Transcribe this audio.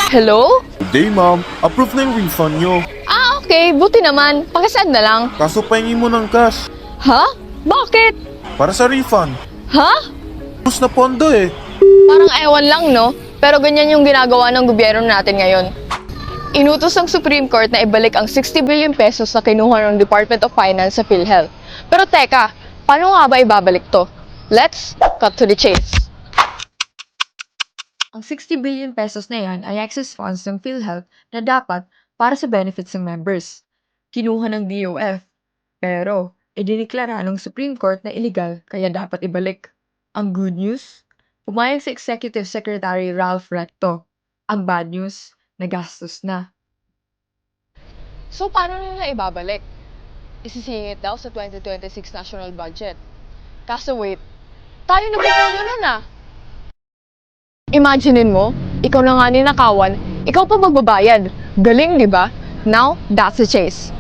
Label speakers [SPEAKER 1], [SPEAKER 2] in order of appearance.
[SPEAKER 1] Hello?
[SPEAKER 2] Good day, ma'am. Approve na yung refund nyo.
[SPEAKER 1] Okay. Buti naman. Pakisend na lang.
[SPEAKER 2] Kaso pahingi mo ng cash.
[SPEAKER 1] Ha? Bakit?
[SPEAKER 2] Para sa refund.
[SPEAKER 1] Ha?
[SPEAKER 2] Tapos na pondo eh.
[SPEAKER 1] Parang ewan lang, no? Pero ganyan yung ginagawa ng gobyerno natin ngayon. Inutos ng Supreme Court na ibalik ang 60 billion pesos na kinuha ng Department of Finance sa PhilHealth. Pero teka, paano nga ba ibabalik to? Let's cut to the chase. Ang 60 billion pesos na yan ay excess funds ng PhilHealth na dapat para sa benefits ng members. Kinuha ng DOF. Pero, idiniklara ng Supreme Court na illegal kaya dapat ibalik. Ang good news, pumayag si Executive Secretary Ralph Recto. Ang bad news, nagastos na. So, paano nila ibabalik? Isisingit daw sa 2026 national budget. Kaso wait, tayo nagpupunyo nun ah. Imaginein mo, ikaw na nga ninakawan, ikaw pa magbabayad. Galing, di ba? Now, that's the chase.